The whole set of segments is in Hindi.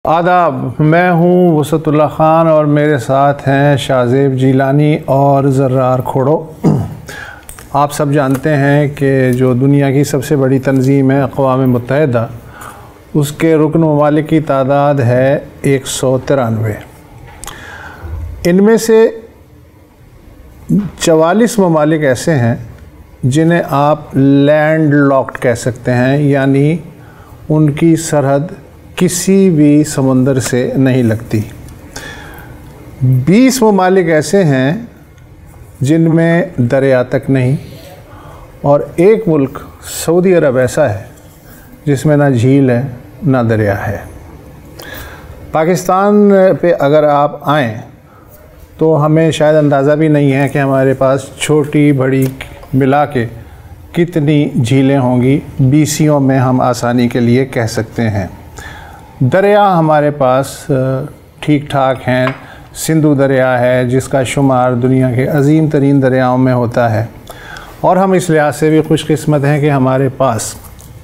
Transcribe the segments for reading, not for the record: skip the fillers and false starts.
आदाब, मैं हूँ वसतुल्लाह ख़ान और मेरे साथ हैं शाहज़ेब जिलानी और ज़र्रार खोड़ो। आप सब जानते हैं कि जो दुनिया की सबसे बड़ी तंजीम है अक़वाम मुत्तहिदा, उसके रुकन ममालिक की तादाद है 193। इनमें से 44 ममालिक ऐसे हैं जिन्हें आप लैंड लॉक्ड कह सकते हैं, यानी उनकी सरहद किसी भी समंदर से नहीं लगती। 20 ममालिक ऐसे हैं जिनमें दरिया तक नहीं, और एक मुल्क सऊदी अरब ऐसा है जिसमें ना झील है ना दरिया है। पाकिस्तान पे अगर आप आएँ तो हमें शायद अंदाज़ा भी नहीं है कि हमारे पास छोटी बड़ी मिला के कितनी झीलें होंगी। बीसियों में हम आसानी के लिए कह सकते हैं। दरिया हमारे पास ठीक ठाक हैं। सिंधु दरिया है जिसका शुमार दुनिया के अज़ीम तरीन दरियाओं में होता है, और हम इस लिहाज से भी खुशकिस्मत हैं कि हमारे पास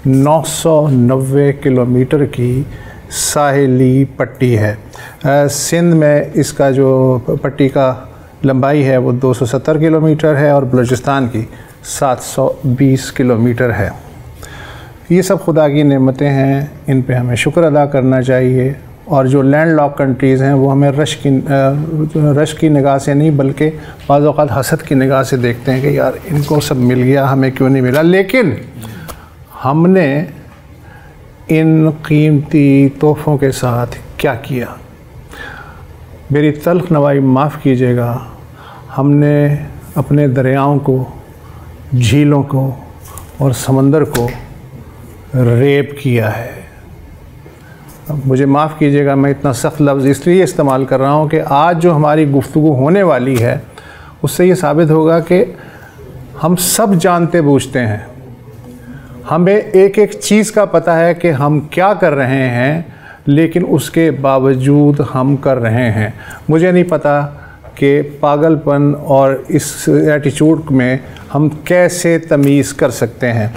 990 किलोमीटर की साहिली पट्टी है। सिंध में इसका जो पट्टी का लंबाई है वो 270 किलोमीटर है और बलूचिस्तान की 720 किलोमीटर है। ये सब खुदा की नेमतें हैं, इन पे हमें शुक्र अदा करना चाहिए। और जो लैंड लॉक कंट्रीज़ हैं वो हमें रश की निगाह से नहीं बल्कि बाज़ औक़ात हसद की निगाह से देखते हैं कि यार इनको सब मिल गया, हमें क्यों नहीं मिला। लेकिन हमने इन कीमती तोहफ़ों के साथ क्या किया? मेरी तल्ख़ नवाई माफ़ कीजिएगा, हमने अपने दरियाओं को, झीलों को और समंदर को रेप किया है। मुझे माफ़ कीजिएगा, मैं इतना सख्त लफ्ज़ इसलिए इस्तेमाल कर रहा हूँ कि आज जो हमारी गुफ्तगू होने वाली है उससे ये साबित होगा कि हम सब जानते बूझते हैं, हमें एक एक चीज़ का पता है कि हम क्या कर रहे हैं, लेकिन उसके बावजूद हम कर रहे हैं। मुझे नहीं पता कि पागलपन और इस एटीट्यूड में हम कैसे तमीज़ कर सकते हैं।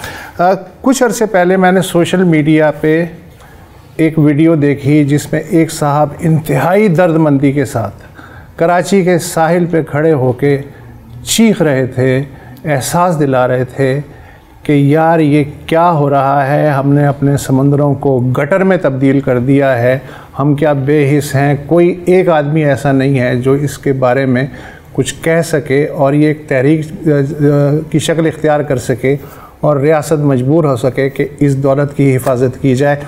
कुछ अरसे पहले मैंने सोशल मीडिया पे एक वीडियो देखी जिसमें एक साहब इंतहाई दर्दमंदी के साथ कराची के साहिल पे खड़े होके चीख रहे थे, एहसास दिला रहे थे कि यार ये क्या हो रहा है, हमने अपने समंदरों को गटर में तब्दील कर दिया है, हम क्या बेहिस हैं। कोई एक आदमी ऐसा नहीं है जो इसके बारे में कुछ कह सके और ये एक तहरीक की शक्ल इख्तियार कर सके और रियासत मजबूर हो सके कि इस दौलत की हिफाजत की जाए।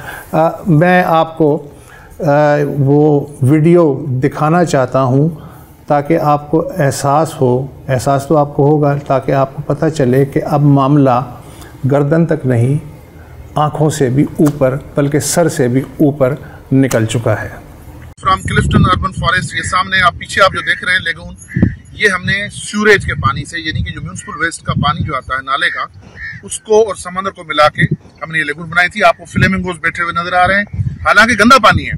मैं आपको वो वीडियो दिखाना चाहता हूँ ताकि आपको एहसास हो। एहसास तो आपको होगा ताकि आपको पता चले कि अब मामला गर्दन तक नहीं, आँखों से भी ऊपर बल्कि सर से भी ऊपर निकल चुका है। फ्रॉम क्लिफ्टन अर्बन फॉरेस्ट, ये सामने आप पीछे आप जो देख रहे हैं लेगून, ये हमने सीवरेज के पानी से, यानी कि जो म्यूनिसिपल वेस्ट का पानी जो आता है नाले का, उसको और समंदर को मिला के हमने ये लेगून बनाई थी। आपको फ्लेमिंगोज बैठे हुए नजर आ रहे हैं, हालांकि गंदा पानी है,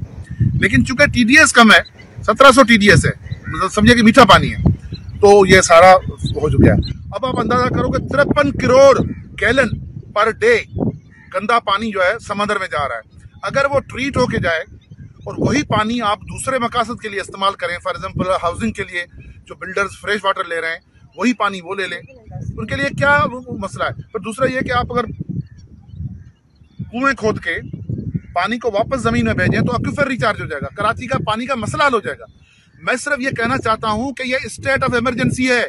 लेकिन चूंकि TDS कम है, 1700 TDS है, मतलब समझिए कि मीठा पानी है, तो ये सारा हो चुका है। अब आप अंदाजा करोगे 53 करोड़ गैलन पर डे गंदा पानी जो है समंदर में जा रहा है। अगर वो ट्रीट होके जाए और वही पानी आप दूसरे मकासद के लिए इस्तेमाल करें, फॉर एग्जांपल हाउसिंग के लिए जो बिल्डर्स फ्रेश वाटर ले रहे हैं वही पानी वो ले लें, उनके लिए क्या मसला है। पर दूसरा ये कि आप अगर कुएं खोद के पानी को वापस जमीन में भेजें तो एक्वीफर रिचार्ज हो जाएगा, कराची का पानी का मसला हल हो जाएगा। मैं सिर्फ ये कहना चाहता हूं कि ये स्टेट ऑफ इमरजेंसी है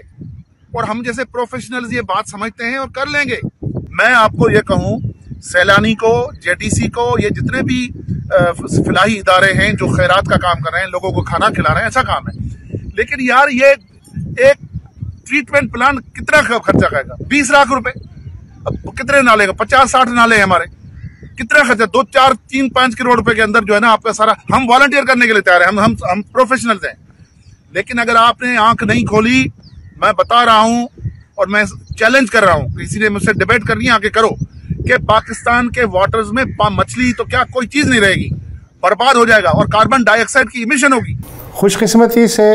और हम जैसे प्रोफेशनल्स ये बात समझते हैं और कर लेंगे। मैं आपको ये कहूं, सैलानी को, JTC को, ये जितने भी फलाही इदारे हैं जो खैरात का काम कर रहे हैं, लोगों को खाना खिला रहे हैं, अच्छा काम है, लेकिन यार ये एक ट्रीटमेंट प्लान कितना खर्चा खाएगा? 20 लाख रुपए। अब कितने नाले का, 50-60 नाले हैं हमारे, कितना खर्चा? 2, 4, 3, 5 करोड़ रुपए के अंदर जो है ना आपका सारा, हम वॉलंटियर करने के लिए तैयार है, हम प्रोफेशनल्स हैं। लेकिन अगर आपने आंख नहीं खोली, मैं बता रहा हूं और मैं चैलेंज कर रहा हूं, किसी ने मुझसे डिबेट करनी है आके करो, कि पाकिस्तान के वाटर्स में मछली तो क्या कोई चीज नहीं रहेगी, बर्बाद हो जाएगा और कार्बन डाइऑक्साइड की इमिशन होगी। खुशकिस्मती से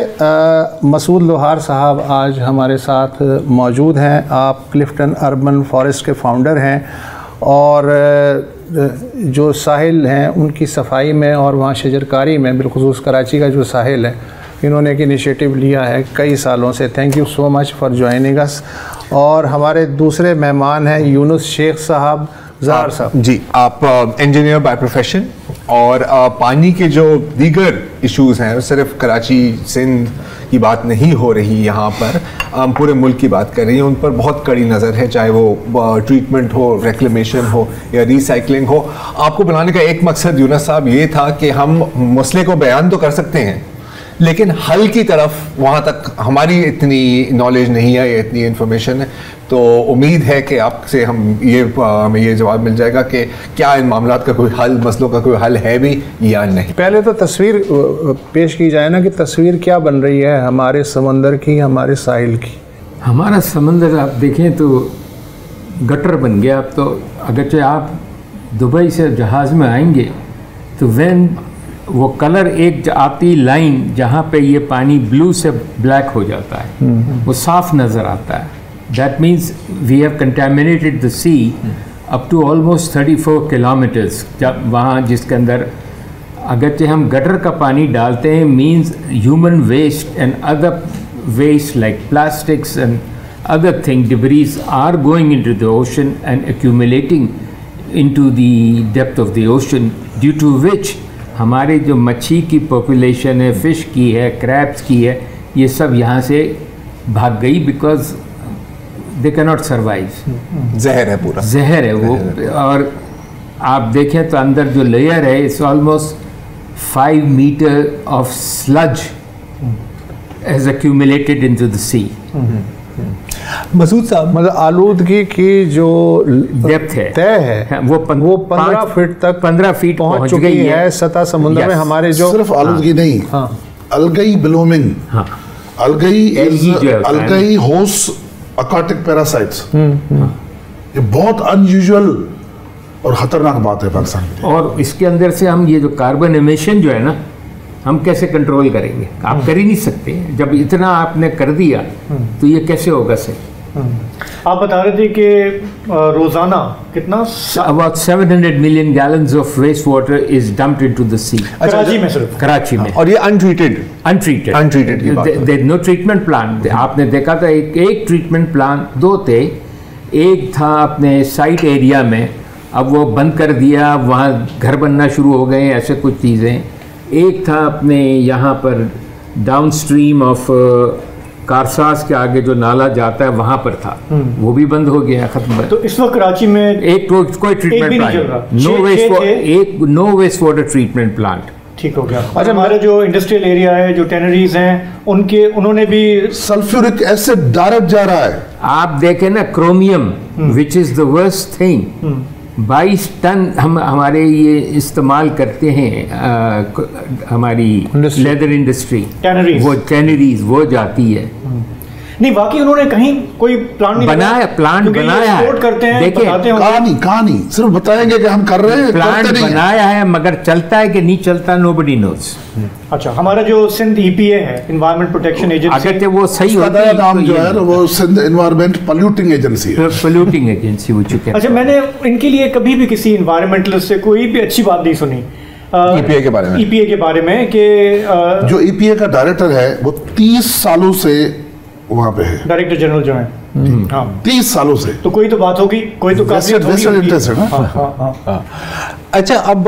मसूद लोहार साहब आज हमारे साथ मौजूद हैं। आप क्लिफ्टन अर्बन फॉरेस्ट के फाउंडर हैं और जो साहिल हैं उनकी सफाई में और वहाँ शजरकारी में, बिलखुसूस कराची का जो साहिल है, इन्होंने एक इनिशिएटिव लिया है कई सालों से। Thank you so much for joining us. और हमारे दूसरे मेहमान हैं यूनुस शेख साहब, ज़ाहर साहब। जी, आप इंजीनियर बाय प्रोफेशन और पानी के जो दीगर इश्यूज़ हैं, सिर्फ कराची सिंध की बात नहीं हो रही यहाँ पर, पूरे मुल्क की बात कर रही हैं, उन पर बहुत कड़ी नज़र है, चाहे वो ट्रीटमेंट हो, रेक्लेमेशन हो या रिसाइकलिंग हो। आपको बनाने का एक मकसद यूनुस साहब ये था कि हम मसले को बयान तो कर सकते हैं, लेकिन हल की तरफ वहाँ तक हमारी इतनी नॉलेज नहीं है या इतनी इन्फॉर्मेशन है। तो उम्मीद है कि आपसे हमें ये जवाब मिल जाएगा कि क्या इन मामलात का कोई हल, मसलों का कोई हल है भी या नहीं। पहले तो तस्वीर पेश की जाए ना कि तस्वीर क्या बन रही है हमारे समंदर की, हमारे साहिल की। हमारा समंदर आप देखें तो गटर बन गया। अब तो अगरचे आप दुबई से जहाज़ में आएंगे तो वैन वो कलर एक आती लाइन जहाँ पे ये पानी ब्लू से ब्लैक हो जाता है, वो साफ नज़र आता है। That means we have contaminated the sea up to almost 34 kilometres. जब वहाँ जिसके अंदर अगरचे हम गटर का पानी डालते हैं, means human waste and other waste like plastics and other thing debris are going into the ocean and accumulating into the depth of the ocean, due to which हमारे जो मच्छी की पॉपुलेशन है, फ़िश की है, क्रैब्स की है, ये सब यहाँ से भाग गई because they can not survive. जहर है, पूरा जहर है वो। और आप देखें तो अंदर जो लेयर है it's almost 5 metre of sludge has accumulated into the sea. Masood साहब, मतलब आलूदगी की जो डेप्थ है तय है वो 15 फीट तक 15 फीट पहुंच चुकी है सतह समुद्र में। हमारे जो सिर्फ आलूदगी नहीं, अलगई ब्लूमिंग, अलगई होस्ट aquatic parasites, ये बहुत अनयूजुअल और ख़तरनाक बात है पाकिस्तान के लिए। और इसके अंदर से हम ये जो कार्बन एमिशन जो है ना, हम कैसे कंट्रोल करेंगे? आप कर ही नहीं सकते। जब इतना आपने कर दिया तो ये कैसे होगा सर? आप बता रहे थे कि रोजाना कितना about 700 million gallons of waste water is dumped into the sea. Karachi में सिर्फ कराची में। और ये अनट्रीटेड की बात है। There is no treatment plant. आपने देखा था एक ट्रीटमेंट प्लांट, 2 थे। एक था अपने साइट एरिया में, अब वो बंद कर दिया, वहाँ घर बनना शुरू हो गए, ऐसे कुछ चीज़ें। एक था अपने यहाँ पर डाउन स्ट्रीम ऑफ कारसास के आगे जो नाला जाता है वहाँ पर था, वो भी बंद हो गया, खत्म। तो इस वक्त कराची में एक कोई treatment plant, no waste water treatment plant. ठीक हो गया। अच्छा, हमारे जो इंडस्ट्रियल एरिया है, जो टैनरीज हैं, उन्होंने भी सल्फ्यूरिक एसिड डायरेक्ट जा रहा है। आप देखें ना, chromium which is the worst thing, 22 ton हम हमारे ये इस्तेमाल करते हैं, हमारी लेदर इंडस्ट्री, वो टैनरीज वो जाती है। नहीं, बाकी उन्होंने कहीं कोई प्लांट नहीं बनाया, प्लांट बनाया है, करते हैं, देखिए कहानी सिर्फ बताएंगे कि हम कर रहे हैं, प्लांट बनाया है, मगर चलता है कि नहीं चलता, नोबडी नोज। अच्छा, हमारा जो सिंध EPA है, एनवायरमेंट प्रोटेक्शन एजेंसी, अगर वो सही होता है नाम जो है वो सिंध एनवायरमेंट पोल्यूटिंग एजेंसी है, पोल्यूटिंग एजेंसी हो चुके हैं। अच्छा, मैंने इनके लिए कभी भी किसी एनवायरमेंटलिस्ट से कोई भी अच्छी बात नहीं सुनी EPA के बारे में कि जो EPA का डायरेक्टर है वो 30 सालों से वहाँ पे है, डायरेक्टर जनरल जो है। हाँ, 30 सालों से। तो कोई तो बात होगी, कोई तो काफियत होगी। अच्छा, अब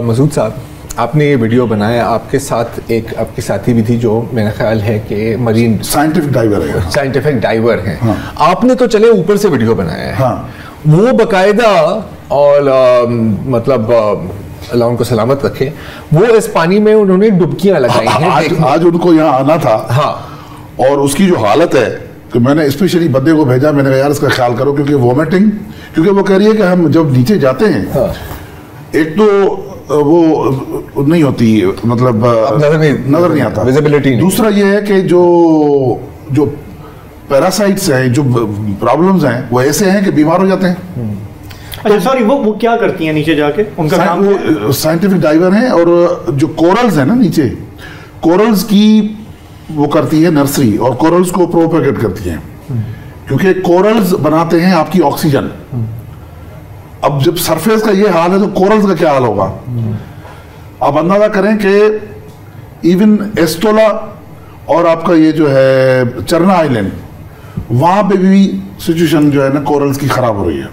मसूद साहब, आपने ये वीडियो बनाया, आपके साथ एक आपके साथी भी थी जो मेरा ख्याल है कि मरीन साइंटिफिक डाइवर है। हाँ। आपने तो चले ऊपर से वीडियो बनाया है। हाँ। वो बाकायदा, और मतलब अल्लाह उनको सलामत रखे, वो इस पानी में उन्होंने डुबकियां लगाई हैं। आज उनको यहाँ आना था। हाँ। और उसकी जो हालत है, तो मैंने स्पेशली बंदे को भेजा, मैंने कहा यार इसका ख्याल करो, क्योंकि वॉमिटिंग, क्योंकि वो कह रही है कि हम जब नीचे जाते हैं, हाँ। एक तो वो नहीं होती, मतलब नजर नहीं आता, विजिबिलिटी। दूसरा ये है कि जो पैरासाइट्स हैं, जो प्रॉब्लम्स हैं, वो ऐसे हैं कि बीमार हो जाते हैं। अच्छा, सॉरी, वो क्या करती हैं नीचे जाके? उनका नाम वो साइंटिफिक डाइवर हैं, और जो कोरल्स हैं ना नीचे, कोरल्स की वो करती है नर्सरी, और कोरल्स को प्रोपेगेट करती हैं, क्योंकि कोरल्स बनाते हैं आपकी ऑक्सीजन। अब जब सरफेस का ये हाल है तो कोरल्स का क्या हाल होगा? आप अंदाजा करें कि इवन एस्टोला और आपका ये जो है चरना आइलैंड, वहां पे भी सिचुएशन जो है ना कोरल्स की खराब हो रही है।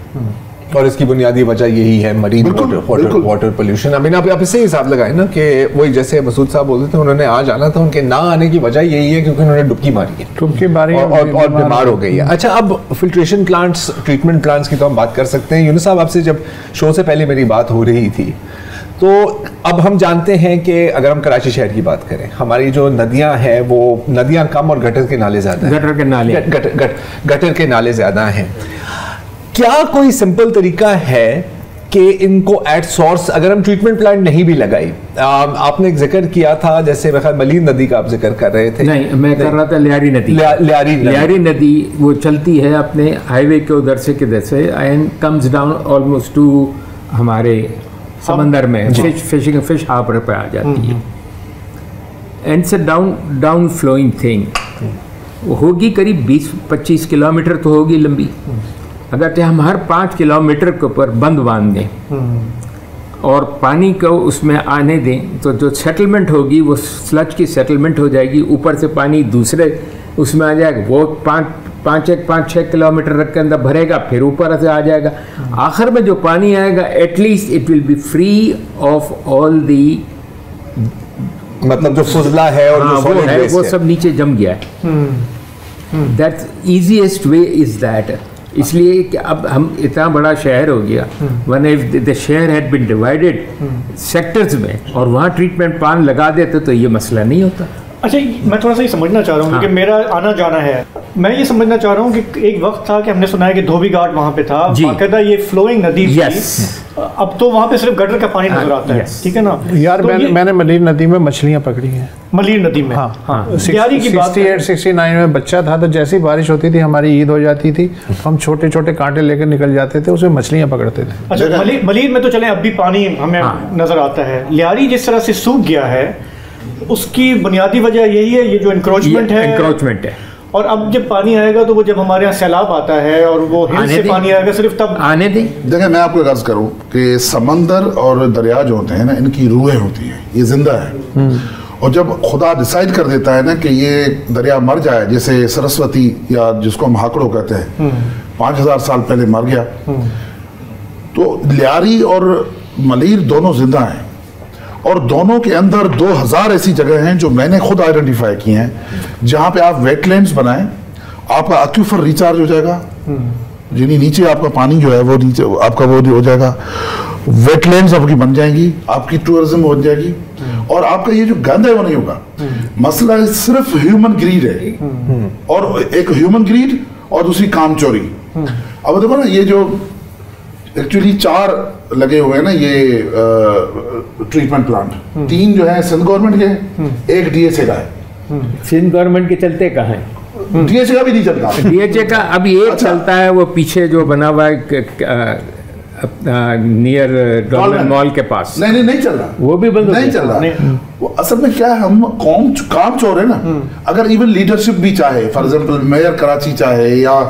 और इसकी बुनियादी वजह यही है marine water pollution. I mean आप इससे हिसाब लगाए ना कि वही जैसे मसूद साहब बोलते थे उन्होंने आज आना था, उनके ना आने की वजह यही है क्योंकि उन्होंने डुबकी मारी है और बीमार हो गई है। अच्छा, अब फिल्ट्रेशन प्लांट्स, ट्रीटमेंट प्लांट्स की तो हम बात कर सकते हैं। यूनुस साहब, आपसे जब शो से पहले मेरी बात हो रही थी तो अब हम जानते हैं कि अगर हम कराची शहर की बात करें, हमारी जो नदियां हैं वो नदियां कम और गटर के नाले ज्यादा हैं। गटर के नाले ज्यादा हैं। क्या कोई सिंपल तरीका है कि इनको एट सोर्स, अगर हम ट्रीटमेंट प्लांट नहीं भी लगाई, आपने एक जिक्र किया था जैसे मलीन नदी का आप जिक्र कर रहे थे। नहीं, मैं कर रहा था लियारी नदी। लियारी नदी वो चलती है अपने हाईवे के उधर से किधर से and comes down almost two हमारे समंदर में, फिश हार्बर पे आ जाती है एंड से डाउन फ्लोइंग थिंग होगी। करीब 20-25 किलोमीटर तो होगी लंबी। अगर हम हर 5 किलोमीटर के ऊपर बंद बांध दें और पानी को उसमें आने दें तो जो सेटलमेंट होगी वो स्लज की सेटलमेंट हो जाएगी। ऊपर से पानी दूसरे उसमें आ जाएगा, वो 5-6 किलोमीटर के अंदर भरेगा, फिर ऊपर से आ जाएगा। आखिर में जो पानी आएगा at least it will be free of all the, मतलब जो फुजला है और जो सॉलिड वेस्ट वो सब नीचे जम गया है। That easiest way is that. इसलिए कि अब हम इतना बड़ा शहर हो गया, वन इफ द शहर हैड बीन डिवाइडेड सेक्टर्स में और वहाँ ट्रीटमेंट प्लांट लगा देते तो ये मसला नहीं होता। अच्छा, मैं थोड़ा सा ये समझना चाह रहा हूँ क्योंकि मेरा आना जाना है। मैं ये समझना चाह रहा हूँ कि एक वक्त था कि हमने सुना है कि धोबी घाट वहाँ पे था, बाकायदा ये फ्लोइंग नदी थी। अब तो वहाँ पे सिर्फ गटर का पानी नजर आता है, ठीक है ना यार? तो मैंने मलीर नदी में मछलियाँ पकड़ी हैं। मलीर नदी में, हाँ। 68-69 में बच्चा था तो जैसी बारिश होती थी हमारी ईद हो जाती थी, हम छोटे छोटे कांटे लेकर निकल जाते थे, उसमें मछलियाँ पकड़ते थे। अच्छा, मलीर में तो चले अब भी पानी हमें नजर आता है। लियारी जिस तरह से सूख गया है उसकी बुनियादी वजह यही है, ये जो एनक्रोचमेंट है। और अब जब पानी आएगा तो वो जब हमारे यहाँ सैलाब आता है और वो हिल से पानी आएगा सिर्फ तब आने दें। देखिए, मैं आपको अर्ज करूँ कि समंदर और दरिया जो होते हैं ना, इनकी रूहें होती हैं, ये जिंदा है। और जब खुदा डिसाइड कर देता है ना कि ये दरिया मर जाए, जैसे सरस्वती या जिसको हम हाकड़ो कहते हैं 5000 साल पहले मर गया, तो लियारी और मलीर दोनों जिंदा हैं और दोनों के अंदर 2000 ऐसी जगह हैं जो मैंने खुद आइडेंटिफाई की हैं जहां पे आप वेटलैंड्स बनाएं, आपका एक्यूफर रिचार्ज हो जाएगा, यानी नीचे आपका पानी जो है वो नीचे आपका वो हो जाएगा, वेटलैंड्स आपकी बन जाएंगी, आपकी टूरिज्म हो जाएगी और आपका ये जो गंद है वो नहीं होगा। मसला सिर्फ ह्यूमन ग्रीड है और एक ह्यूमन ग्रीड और दूसरी काम चोरी। अब देखो ना, ये जो एक्चुअली 4 लगे हुए हैं ना ये ट्रीटमेंट प्लांट, 3 जो है सिंध गवर्नमेंट के, एक डीएचए का है। सिंध गवर्नमेंट के चलते कहाँ है? डीएचए का भी नहीं चलता। डीएचए का अभी एक चलता है, वो पीछे जो बना हुआ है नियर डॉलर मॉल के पास। नहीं चल रहा, वो भी बंद नहीं चल रहा। वो असल में क्या है, हम काम चोर है ना। अगर इवन लीडरशिप भी चाहे, फॉर एग्जांपल मेयर कराची चाहे या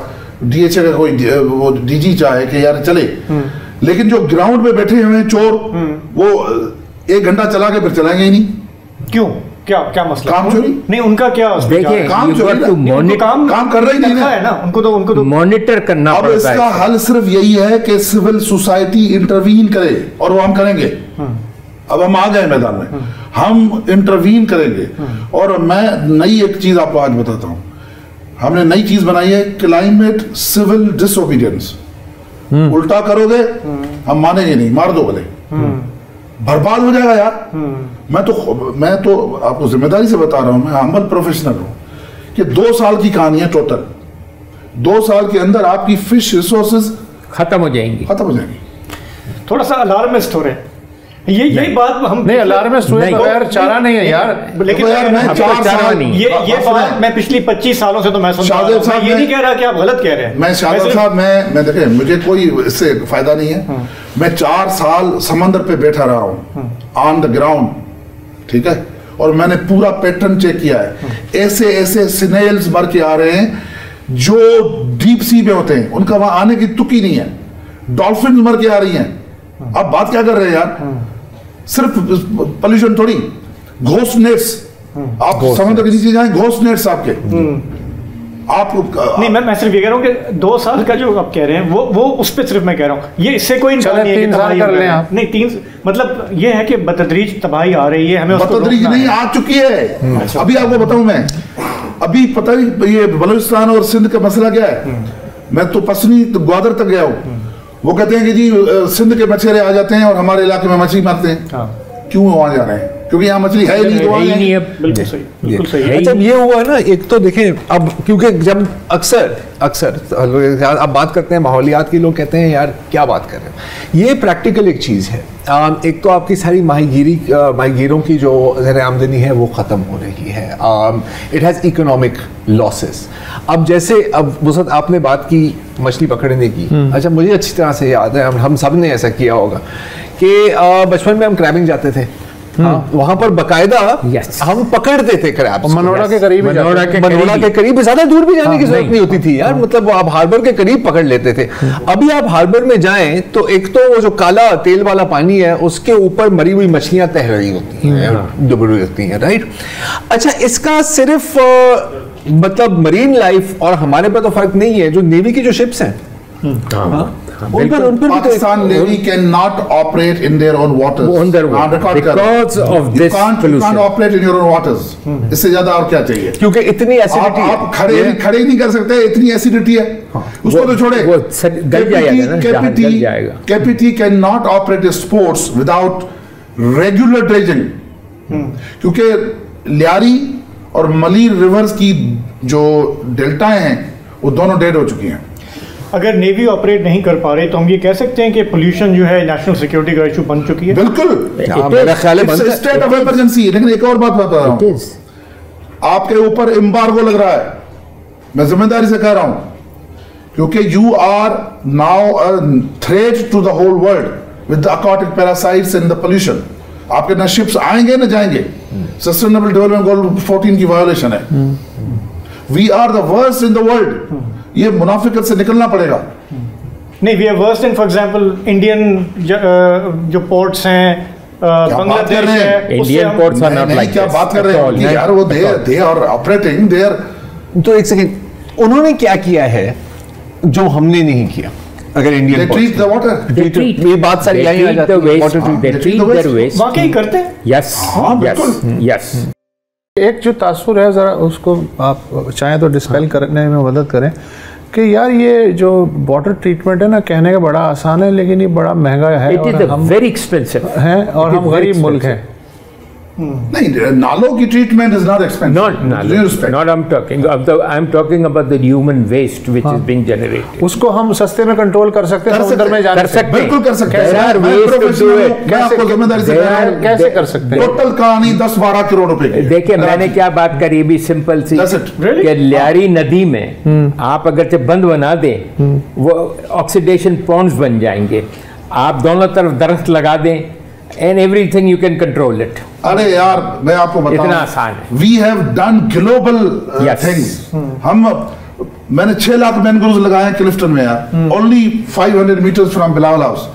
डीएचए का कोई वो डीजी चाहे कि यार चले, लेकिन जो ग्राउंड पे बैठे हुए हैं चोर, वो 1 घंटा चला के फिर चलाएंगे ही नहीं। क्यों? क्या मसला? काम चोरी नहीं, उनका क्या? देखिए, काम चोरी, काम कर रही नहीं है ना, उनको तो मॉनिटर करना पड़ता है। अब इसका हल सिर्फ यही है कि सिविल सोसाइटी इंटरवीन करे और वो हम करेंगे। अब हम आ गए मैदान में, हम इंटरवीन करेंगे। और मैं नई एक चीज आपको आज बताता हूँ, हमने नई चीज बनाई है, क्लाइमेट सिविल डिसओबीडियंस। उल्टा करोगे हम मानेंगे नहीं, मार दो भले, बर्बाद हो जाएगा यार। मैं तो आपको जिम्मेदारी से बता रहा हूं, मैं हम्बल प्रोफेशनल हूं कि 2 साल की कहानी है टोटल। 2 साल के अंदर आपकी फिश रिसोर्सेज खत्म हो जाएंगी। थोड़ा सा अलार्मिस्ट हो रहे हैं। यही बात हम नहीं, अलार्मिस्ट हुए बगैर चारा नहीं है यार। लेकिन यार मैं 4 साल ये बात मैं पिछली 25 सालों से तो मैं सुन रहा हूं। ये नहीं कह रहा कि आप गलत कह रहे हैं। मैं शाहजाद साहब, मैं देखें, मुझे कोई इससे फायदा नहीं है। मैं 4 साल समंदर पे बैठा रहा हूं ऑन द ग्राउंड, ठीक है, और मैंने पूरा पैटर्न चेक किया है। ऐसे स्नेल्स मर के आ रहे हैं जो डीप सी में होते हैं, उनका वहां आने की तुक ही नहीं है। डॉल्फिन मर के आ रही हैं। आप बात क्या कर रहे हैं यार? सिर्फ पोल्यूशन थोड़ी, घोस्ट नेट्स, आप समुद्र के नीचे जाएं, घोस्ट नेट्स आपके, आप नहीं, मैं सिर्फ ये कह रहा हूँ कि 2 साल का जो आप कह रहे हैं वो उस पर सिर्फ मैं कह रहा हूँ, ये इससे कोई चलो 3 साल कर लें आप। नहीं 3 मतलब ये है कि बतदरीज तबाही आ रही है, हमें बतदरीज नहीं आ चुकी है। अभी आपको बताऊं मैं, अभी पता नहीं ये बलूचिस्तान और सिंध का मसला क्या है। मैं तो पसनी तो ग्वादर तक गया हूँ, वो कहते हैं कि जी सिंध के मछुआरे आ जाते हैं और हमारे इलाके में मछली मारते हैं। क्यों वहां जा रहे हैं? क्योंकि यहाँ मछली है ही नहीं। बिल्कुल सही, बिल्कुल सही। अच्छा, ये हुआ ना, एक तो देखें अब, क्योंकि जब अक्सर आप बात करते हैं माहौलियात की, लोग कहते हैं यार क्या बात कर रहे हैं। ये प्रैक्टिकल एक चीज़ है। एक तो आपकी सारी माहीगीरों की जो ज़र आमदनी है वो ख़त्म हो रही है। It has economic losses. अब जैसे अब वसत आपने बात की मछली पकड़ने की, अच्छा मुझे अच्छी तरह से याद है, हम सब ने ऐसा किया होगा कि बचपन में हम क्रैबिंग जाते थे, वहां पर बकायदा हम पकड़ते थे क्रैब्स। मनोड़ा के करीब, मनोड़ा के करीब, ज्यादा दूर भी जाने की जरूरत नहीं होती थी यार, मतलब आप हार्बर के करीब पकड़ लेते थे। अभी आप हार्बर में जाएं तो एक तो वो जो काला तेल वाला पानी है उसके ऊपर मरी हुई मछलियां तैर रही होती हैं, डूब रही होती हैं, राइट। अच्छा, इसका सिर्फ मतलब मरीन लाइफ और हमारे पे तो फर्क नहीं है, जो नेवी की जो शिप्स हैं उन पर Pakistan Navy cannot operate in their own waters. Because of this pollution. You can't operate in your own waters. इससे ज्यादा और क्या चाहिए? क्योंकि इतनी एसिडिटी है, आप खड़े नहीं कर सकते, इतनी एसिडिटी है। उसको तो छोड़े। KPT cannot operate sports without regular dredging. क्योंकि लियारी और मलीर रिवर्स की जो डेल्टाएं हैं वो दोनों डेड हो चुकी हैं। अगर नेवी ऑपरेट नहीं कर पा रही तो हम ये कह सकते हैं कि पोल्यूशन जो है नेशनल सिक्योरिटी का इशू बन चुकी है। बिल्कुल, मेरा ख्याल है स्टेट ऑफ इमरजेंसी। लेकिन एक और बात बता रहा हूं, आपके ऊपर एम्बार्गो लग रहा है, मैं जिम्मेदारी से कह रहा हूं, क्योंकि you are now a threat to the whole world with the aquatic parasites and the pollution. आपके ना शिप्स आएंगे ना जाएंगे। सस्टेनेबल डेवलपमेंट गोल 14 की वायोलेशन है। We are the worst in the world. ये मुनाफिकत से निकलना पड़ेगा। नहीं, we are worst in, for example Indian जो पोर्ट्स हैं, बांग्लादेश है, Indian ports are not like, क्या बात कर रहे हैं यार, वो दे आर ऑपरेटिंग देयर। तो एक सेकंड, उन्होंने क्या किया है जो हमने नहीं किया? अगर इंडियन ट्रीट द वाटर, ये बात सारी यही आ जाती है, वाटर ट्रीट वाकई करते हैं। Yes, yes. एक जो तासुर है ज़रा उसको आप चाहें तो डिस्पेल करने में मदद करें कि यार ये जो वाटर ट्रीटमेंट है ना, कहने का बड़ा आसान है लेकिन ये बड़ा महंगा है। It is very expensive है और हम गरीब मुल्क हैं। नहीं, नालों की treatment is not expensive. Not I'm talking about the human waste which is being generated. उसको हम सस्ते में कंट्रोल कर सकते हैं, समुद्र में जाने से। बिल्कुल कर सकते हैं। There are ways to do it. मैं आपको जिम्मेदारी से कैसे कर सकते हैं? टोटल कहानी 10-12 करोड़ रुपए की। देखिए, मैंने क्या बात करी भी सिंपल सी, कि लियारी नदी में आप अगर से बंद बना दें वो ऑक्सीडेशन पॉन्ड्स बन जाएंगे। आप दोनों तरफ दरख्त लगा दें and everything you can control it. अरे यार, मैं आपको बताऊं, इतना आसान है। We have done global things. मैंने 6 लाख मैनग्रोव्स लगाए हैं क्लिफ्टन में यार, only 500 meters from Bilawal house.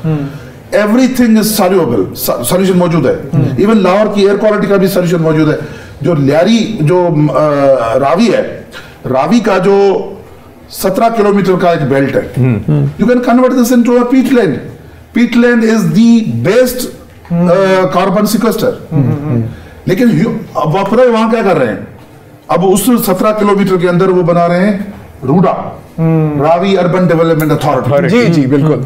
Everything is soluble, solution मौजूद है। Even लाहौर की एयर क्वालिटी का भी solution मौजूद है। जो लियारी जो रावी है, रावी का जो 17 किलोमीटर का एक बेल्ट है, you can convert this into a peatland. Peatland is the best carbon sequester. लेकिन अब वहां क्या कर रहे हैं? अब उस 17 किलोमीटर के अंदर वो बना रहे हैं RUDA, Ravi urban development authority. जी जी बिल्कुल।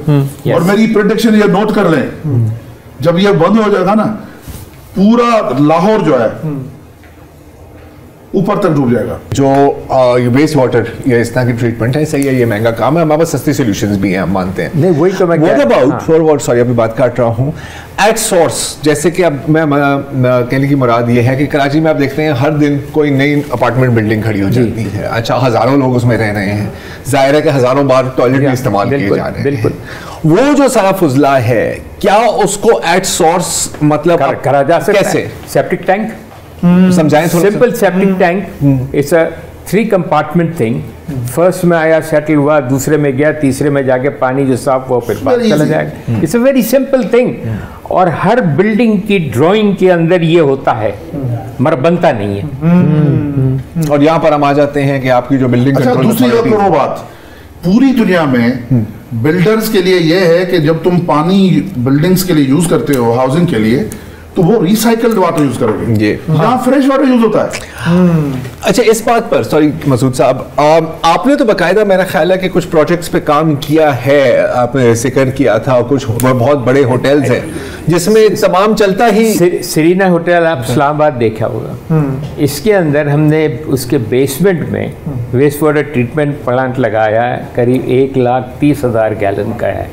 और मेरी प्रेडिक्शन ये नोट कर लें, जब ये बंद हो जाएगा ना, पूरा लाहौर जो है ऊपर तक डूब जाएगा। जो वेस्ट वाटर या इस तरह की ट्रीटमेंट है, सही है, ये महंगा काम है, हमारे पास सस्ती सॉल्यूशंस भी हैं, हम मानते हैं। नहीं, वही तो मैं what about for what, sorry अभी बात काट रहा हूँ, एट सोर्स। जैसे कि अब मैं कहने की मुराद ये है कि कराची में आप देखते हैं हर दिन कोई नई अपार्टमेंट बिल्डिंग खड़ी हो जाती है। अच्छा, हजारों लोग उसमें रह रहे हैं, जाहिर है कि हजारों बार टॉयलेट भी इस्तेमाल किए जा रहे हैं। बिल्कुल। वो जो सारा फुजला है, क्या उसको एट सोर्स मतलब करा जा सकता है? कैसे? सेप्टिक टैंक, समझाएं थोड़ा। Simple septic tank it's a 3 compartment thing first में आया, सेटल हुआ, दूसरे में गया, तीसरे में जाके पानी जो साफ हुआ फिर बाहर चला जाएगा। It's a very simple thing, और हर बिल्डिंग की ड्राइंग के अंदर ये होता है, मगर बनता नहीं है। और यहाँ पर हम आ जाते हैं कि आपकी जो बिल्डिंग दूसरी वो बात पूरी दुनिया में बिल्डर्स के लिए ये है कि जब तुम पानी बिल्डिंग्स के लिए यूज करते हो, हाउसिंग के लिए, तो वो रिसाइकल्ड वाटर यूज करोगे। यहाँ फ्रेश वाटर यूज होता है। अच्छा, इस बात पर सॉरी मसूद साहब, आपने तो बकायदा मेरा ख्याल है कि कुछ प्रोजेक्ट्स पे काम किया है, आपने जिक्र किया था, कुछ बहुत बड़े होटल्स हैं जिसमें तमाम चलता ही। सीरीना होटल आप इस्लामाबाद देखा होगा, इसके अंदर हमने उसके बेसमेंट में वेस्ट वाटर ट्रीटमेंट प्लांट लगाया है, करीब 1,30,000 गैलन का है,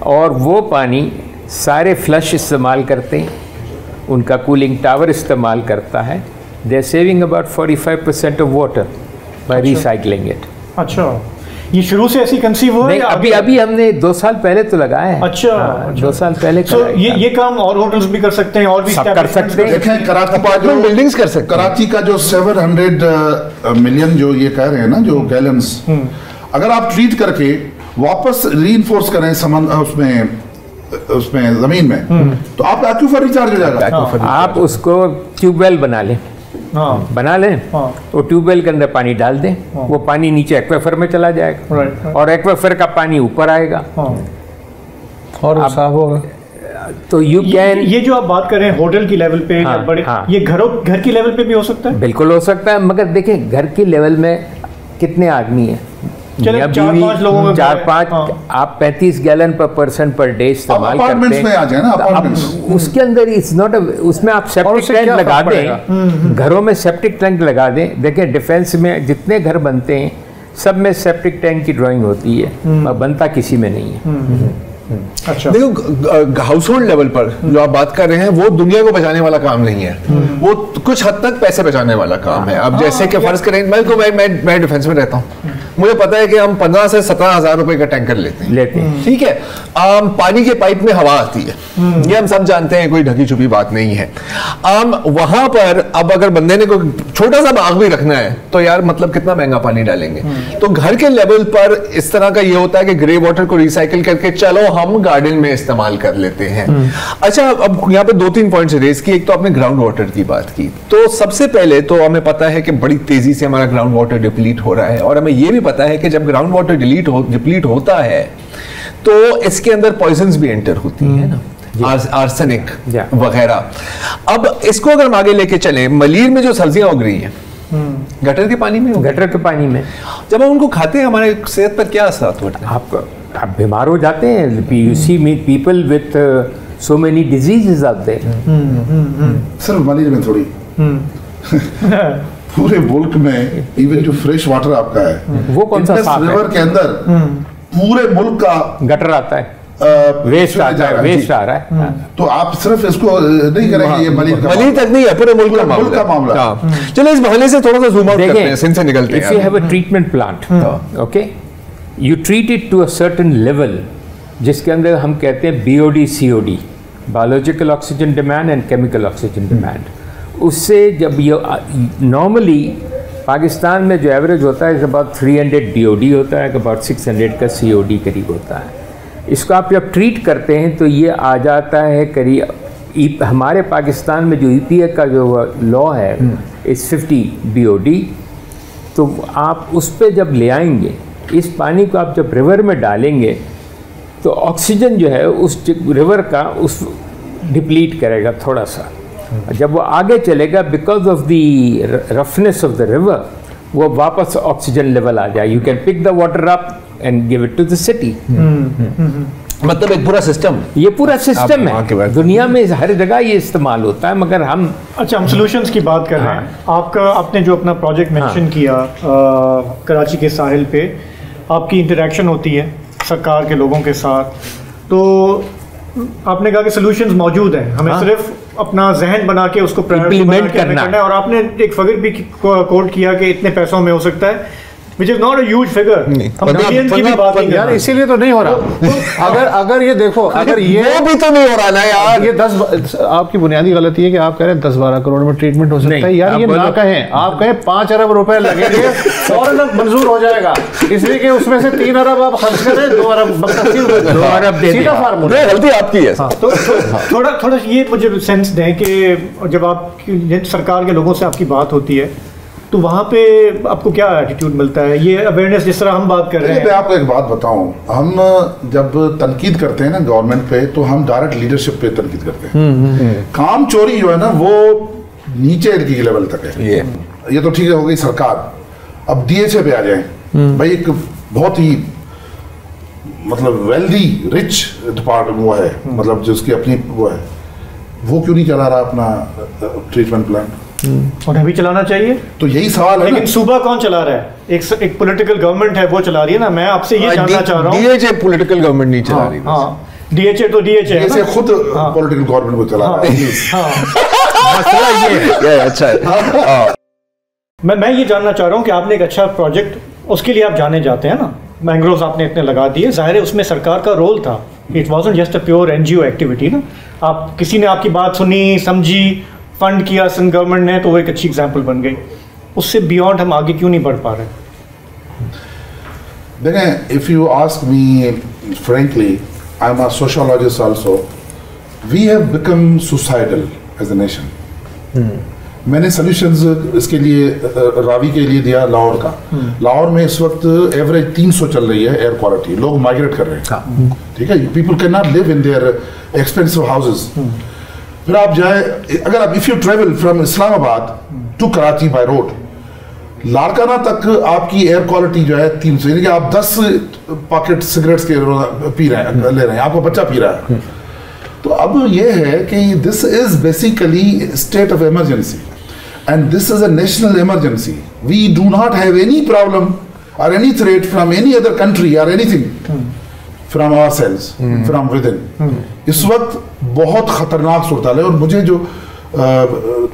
और वो पानी सारे फ्लश इस्तेमाल करते हैं, उनका कूलिंग टावर इस्तेमाल करता है। They are saving about 45% of water by recycling it. अच्छा, ये शुरू से ऐसी कंसीव हुआ है? अभी हमने 2 साल पहले तो लगाया है। अच्छा, हाँ, 2 साल पहले। ये काम और होटल्स भी कर सकते हैं, और भी कर सकते हैं। देखें कराची बिल्डिंग्स कर सकते हैं। कराची का जो 700 मिलियन जो ये कह रहे हैं ना, जो गैलन्स, अगर आप ट्रीट करके वापस रीइंफोर्स करें उसमें जमीन में, तो आपका एक्यूफर रिचार्ज हो जाएगा। आप उसको ट्यूबवेल बना लें, बना लें, तो ट्यूबवेल के अंदर पानी डाल दें, वो पानी नीचे एक्वेफर में चला जाएगा, और एक्वेफर का पानी ऊपर आएगा, और साफ होगा। तो यू कैन, ये जो आप बात कर रहे हैं होटल की लेवल पे, बड़े ये घर की लेवल पे भी हो सकता है? बिल्कुल हो सकता है, मगर देखें घर की लेवल में कितने आदमी हैं, 4-5 लोगों में 4-5, आप 35 गैलन पर पर्सन पर डे इस्तेमाल करते हैं। में आ जाए ना अपार्टमेंट्स, उसके अंदर इट्स नॉट, उसमें आप सेप्टिक टैंक लगा दें, घरों में सेप्टिक टैंक लगा दें। देखिए डिफेंस में जितने घर बनते हैं सब में सेप्टिक टैंक की ड्राइंग होती है, बनता किसी में नहीं है। अच्छा, देखो हाउस होल्ड लेवल पर जो आप बात कर रहे हैं वो दुनिया को बचाने वाला काम नहीं है, वो कुछ हद तक पैसे बचाने वाला काम है। अब जैसे कि फर्ज करें, मैं डिफेंस में रहता हूँ, मुझे पता है कि हम 15 से 17,000 रुपए का टैंकर लेते हैं, ठीक है। पानी के पाइप में हवा आती है, ये हम सब जानते हैं, कोई ढकी छुपी बात नहीं है। वहां पर अब अगर बंदे ने कोई छोटा सा बाग भी रखना है तो यार मतलब कितना महंगा पानी डालेंगे। तो घर के लेवल पर इस तरह का ये होता है कि ग्रे वाटर को रिसाइकिल करके चलो हम गार्डन में इस्तेमाल कर लेते हैं। अच्छा, अब यहाँ पे 2-3 पॉइंट्स रेज किए। एक तो आपने ग्राउंड वाटर की बात की, तो सबसे पहले तो हमें पता है कि बड़ी तेजी से हमारा ग्राउंड वाटर डिप्लीट हो रहा है, और हमें यह भी पता है कि जब ग्राउंड वाटर डिप्लीट होता है तो इसके अंदर पॉइजन्स भी एंटर होती है ना, आर्सेनिक वगैरह। अब इसको अगर हम आगे लेके चलें, मलीर में जो सब्जियां उग रही हैं गटर के पानी में, जब हम उनको खाते हैं हमारे सेहत पर क्या असर होता है? आप बीमार हो जाते हैं। You see meet people with so many diseases out there. सिर्फ मलीर में थोड़ी पूरे मुल्क में इवन जो फ्रेश वाटर आपका है वो कौन सा साफ है? रिवर के अंदर पूरे मुल्क का गटर आता है, वेस्ट आता है, वेस्ट आ रहा है। तो आप सिर्फ इसको नहीं करेंगे, ये मलीर तक नहीं है, पूरे मुल्क का मामला। चलो इस बहाने से थोड़ा सा जूम आउट करते हैं, सिंध से निकलते हैं। If you have a treatment plant, okay, you treat it to a certain level, जिसके अंदर हम कहते हैं BOD COD, biological oxygen demand and chemical oxygen demand. उससे जब ये नॉर्मली पाकिस्तान में जो एवरेज होता है अबाउट 300 DOD होता है, अबाउट 600 का COD करीब होता है। इसको आप जब ट्रीट करते हैं तो ये आ जाता है करीब, हमारे पाकिस्तान में जो EPA का जो लॉ है इस 50 BOD, तो आप उस पर जब ले आएंगे, इस पानी को आप जब रिवर में डालेंगे तो ऑक्सीजन जो है उस रिवर का उस डिप्लीट करेगा थोड़ा सा। जब वो आगे चलेगा, because of the roughness of the river, वो वापस ऑक्सीजन लेवल आ जाए। You can pick the water up and give it to the city. मतलब एक पूरा सिस्टम, ये पूरा सिस्टम है, दुनिया में हर जगह ये इस्तेमाल होता है, मगर हम अच्छा, हम सॉल्यूशंस की बात कर रहे हैं। आपने जो अपना प्रोजेक्ट मेंशन किया कराची के साहिल पे, आपकी इंटरेक्शन होती है सरकार के लोगों के साथ, तो आपने कहा कि सॉल्यूशंस मौजूद हैं, हमें सिर्फ अपना जहन बना के उसको इम्प्लीमेंट करना है। और आपने एक फिगर भी कोट किया कि इतने पैसों में हो सकता है। which is not a huge figure. हम बिलियन की भी बात नहीं यार, इसीलिए तो नहीं हो रहा। अगर ये देखो, अगर ये वो भी तो नहीं हो रहा ना यार। ये 10 आपकी बुनियादी गलती है कि आप कह रहे हैं 10-12 करोड़ में ट्रीटमेंट हो सकता है। यार ये ना कहें, आप कहें 5 अरब रुपए लगेंगे फौरन मंजूर हो जाएगा, इसलिए कि उसमें से 3 अरब आप खर्च करें, 2 अरब सीधा फार्मूला। गलती आपकी है। तो थोड़ा ये मुझे सेंस दें कि जब आप सरकार के लोगों से आपकी बात होती है तो वहाँ पे आपको क्या एटीट्यूड मिलता है? ये अवेयरनेस जिस तरह हम बात कर रहे हैं। मैं आपको एक बात बताऊं, हम जब तनकीद करते हैं ना गवर्नमेंट पे, तो हम डायरेक्ट लीडरशिप पे तनकीद करते हैं। काम चोरी जो है ना वो नीचे की लेवल तक है। ये तो ठीक है, हो गई सरकार। अब DHA पे आ जाए भाई, एक बहुत ही मतलब वेल्दी रिच डिपार्टमेंट वो है, मतलब जिसकी अपनी वो है, वो क्यों नहीं चला रहा अपना ट्रीटमेंट प्लांट? उन्हें भी चलाना चाहिए। तो यही सवाल है। लेकिन सूबा कौन चला रहा है? एक पॉलिटिकल गवर्नमेंट है, वो चला रही है ना। मैं आपसे ये जानना चाह रहा हूँ। DHA पॉलिटिकल गवर्नमेंट नहीं चला रही। हाँ, DHA तो DHA है, खुद पॉलिटिकल गवर्नमेंट को चला रहा है। अच्छा है। मैं ये जानना चाह रहा हूँ कि आपने एक अच्छा प्रोजेक्ट, उसके लिए आप जाने जाते हैं ना, मैंग्रोव्स आपने इतने लगा दिए, जाहिर है उसमें सरकार का रोल था। It wasn't just a pure NGO activity ना। आप किसी ने आपकी बात सुनी, समझी, फंड किया सिंध गवर्नमेंट ने, तो वो एक अच्छी एग्जांपल बन गई। उससे बियॉन्ड हम आगे क्यों नहीं बढ़ पा रहे? देखें, if you ask me frankly, I am a sociologist also, we have become suicidal as a nation. मैंने सॉल्यूशंस इसके लिए रावी के लिए दिया लाहौर का। लाहौर में इस वक्त एवरेज 300 चल रही है एयर क्वालिटी, लोग माइग्रेट कर रहे हैं। ठीक है, people can not live in their expensive houses. फिर आप जाए, अगर आप if you travel from Islamabad to Karachi by road, Larkana तक आपकी एयर क्वालिटी जो है 300, यानी कि आप 10 पॉकेट सिगरेट्स के पी रहे हैं, ले रहे हैं, आपका बच्चा पी रहा है। तो अब ये है कि this is basically state of emergency and this is a national emergency. We do not have any problem और any threat from any other country और anything from ourselves, from within. इस वक्त बहुत खतरनाक सूरत है। और मुझे जो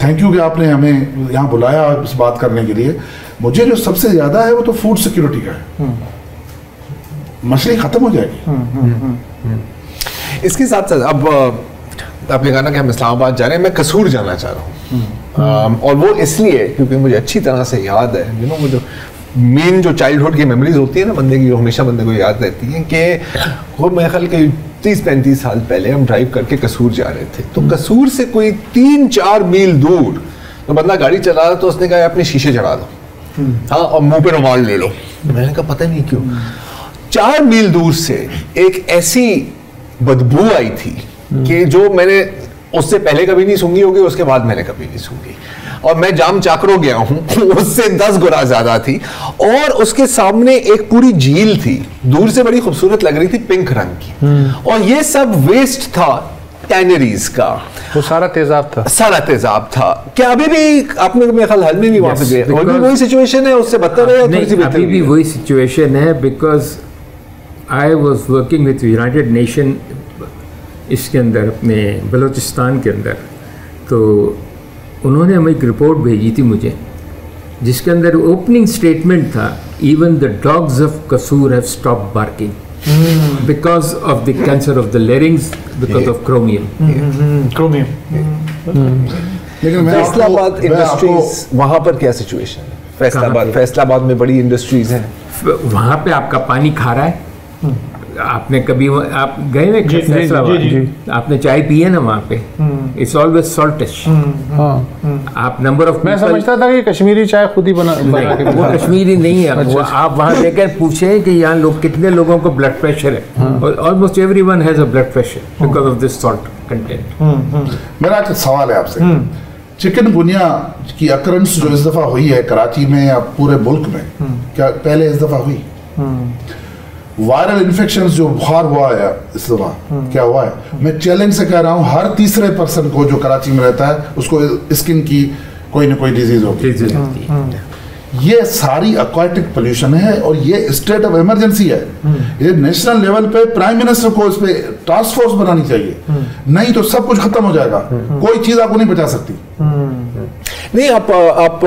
थैंक यू कि आपने हमें यहाँ बुलाया इस बात करने के लिए। मुझे जो सबसे ज्यादा है वो तो फूड सिक्योरिटी का है। मछली खत्म हो जाएगी। इसके साथ साथ अब आपने कहा ना कि हम इस्लामाबाद जा रहे हैं, मैं कसूर जाना चाह रहा हूँ। और वो इसलिए क्योंकि मुझे अच्छी तरह से याद है, यू नो, वो जो मेन जो चाइल्डहुड की मेमोरीज होती है ना बंदे की, जो हमेशा बंदे को याद रहती है कि वो मेरे ख्याल के 30-35 साल पहले हम ड्राइव करके कसूर जा रहे थे। तो कसूर से कोई 3-4 मील दूर तो बंदा गाड़ी चला रहा, तो उसने कहा अपने शीशे चढ़ा दो, हाँ, और मुंह पे रुमाल ले लो। मैंने कहा पता नहीं क्यों 4 मील दूर से एक ऐसी बदबू आई थी कि जो मैंने उससे पहले कभी नहीं सूंघी होगी, उसके बाद मैंने कभी नहीं सूंघी। और मैं जाम चाकरो गया हूं, उससे 10 गुना ज्यादा थी। और उसके सामने एक पूरी झील थी, दूर से बड़ी खूबसूरत लग रही थी, पिंक रंग की। और ये सब वेस्ट था टैनरीज का, वो सारा तेजाब था। क्या अभी भी आपने मेरे ख्याल हाल में भी वहां पे गए, और भी वही सिचुएशन है, उससे बदतर है? अभी भी वही सिचुएशन है, because I was working with United nation इसके अंदर, अपने बलूचिस्तान के अंदर। तो उन्होंने हमें एक रिपोर्ट भेजी थी मुझे, जिसके अंदर ओपनिंग स्टेटमेंट था, इवन द डॉग्स ऑफ कसूर have stopped barking because of the cancer of the larynx, because of chromium. लेकिन फैसलाबाद इंडस्ट्रीज, वहां पर क्या सिचुएशन है? फैसलाबाद में बड़ी इंडस्ट्रीज हैं, वहां पे आपका पानी खारा है। आपने कभी आप गए ना फैसलाबाद, आपने चाय पी है ना वहाँ पे, इट्स ऑलवेज सॉल्टिश। आप नंबर ऑफ, मैं समझता था कि कश्मीरी चाय खुद ही बना के, वो कश्मीरी नहीं है। वो आप वहाँ लेकर पूछे कि यहाँ लोग कितने लोगों को ब्लड प्रेशर है, और almost everyone has a blood pressure because of this salt content. मेरा एक सवाल है आपसे, चिकनगुनिया की अकरेंस जो इस दफा हुई है कराची में या पूरे मुल्क में, क्या पहले इस दफा हुई? वायरल इन्फेक्शंस जो बुखार हुआ है इस दफा, क्या हुआ है? मैं चैलेंज से कह रहा हूँ, हर तीसरे पर्सन को जो कराची में रहता है उसको स्किन की कोई ना कोई डिजीज होती है। ये सारी एक्वाटिक पोल्यूशन है और ये स्टेट ऑफ इमरजेंसी है। ये नेशनल लेवल पे प्राइम मिनिस्टर को इस पे टास्क फोर्स बनानी चाहिए, नहीं तो सब कुछ खत्म हो जाएगा, कोई चीज आपको नहीं बचा सकती। नहीं, आप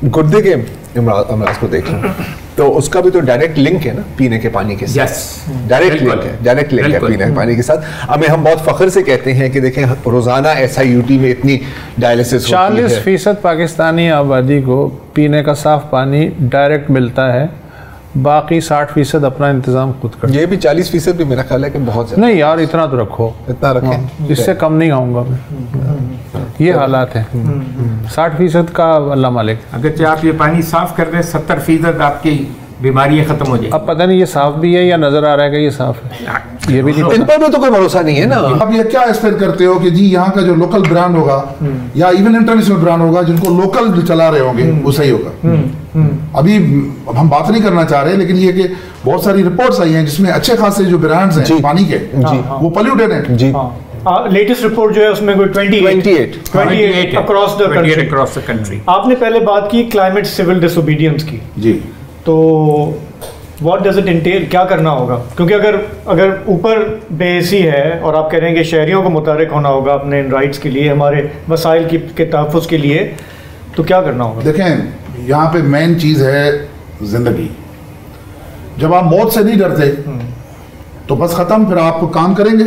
गुर्दे के अमराज को देख लो तो उसका भी तो डायरेक्ट लिंक है ना पीने के पानी के साथ। डायरेक्ट लिंक है पीने के पानी के साथ। हमें हम बहुत फख्र से कहते हैं कि देखें रोजाना SIUT में इतनी डायलिसिस 40% पाकिस्तानी आबादी को पीने का साफ पानी डायरेक्ट मिलता है, बाकी 60% अपना इंतजाम खुद कर। ये भी 40% भी मेरा ख्याल है कि बहुत नहीं यार, इतना तो रखो, इतना रखें, इससे कम नहीं खाऊंगा मैं। ये हालात हैं। 60% का अल्लाह मालिक। अगर आप ये पानी साफ कर दें 70% आपकी बीमारियां खत्म हो जाए। अब पता नहीं ये साफ भी है या नजर आ रहा है कि ये साफ है, ये भी नहीं इन पर भी तो कोई भरोसा नहीं है ना। अब ये क्या एक्सपेक्ट करते हो कि जी यहाँ का जो लोकल ब्रांड होगा या इवन इंटरनेशनल ब्रांड होगा जिनको लोकल चला रहे होंगे वो सही होगा। अभी हम बात नहीं करना चाह रहे, लेकिन ये कि बहुत सारी रिपोर्ट्स आई हैं जिसमें अच्छे खासे जो ब्रांड्स हैं पानी के वो पोल्यूटेड हैं जी। लेटेस्ट रिपोर्ट जो है उसमें कोई 28 अक्रॉस द कंट्री। आपने पहले बात की क्लाइमेट सिविल डिसोबीडियंस की जी, तो व्हाट डज इट इंटेल, क्या करना होगा? क्योंकि अगर ऊपर बेसी है और आप कह रहे हैं कि शहरियों को मुतारिक होना होगा अपने इन राइट्स के लिए, हमारे वसाइल के तहफ़्फ़ुज़ के लिए, तो क्या करना होगा? देखें यहाँ पे मेन चीज़ है जिंदगी। जब आप मौत से नहीं डरते तो बस खत्म, फिर आप काम करेंगे।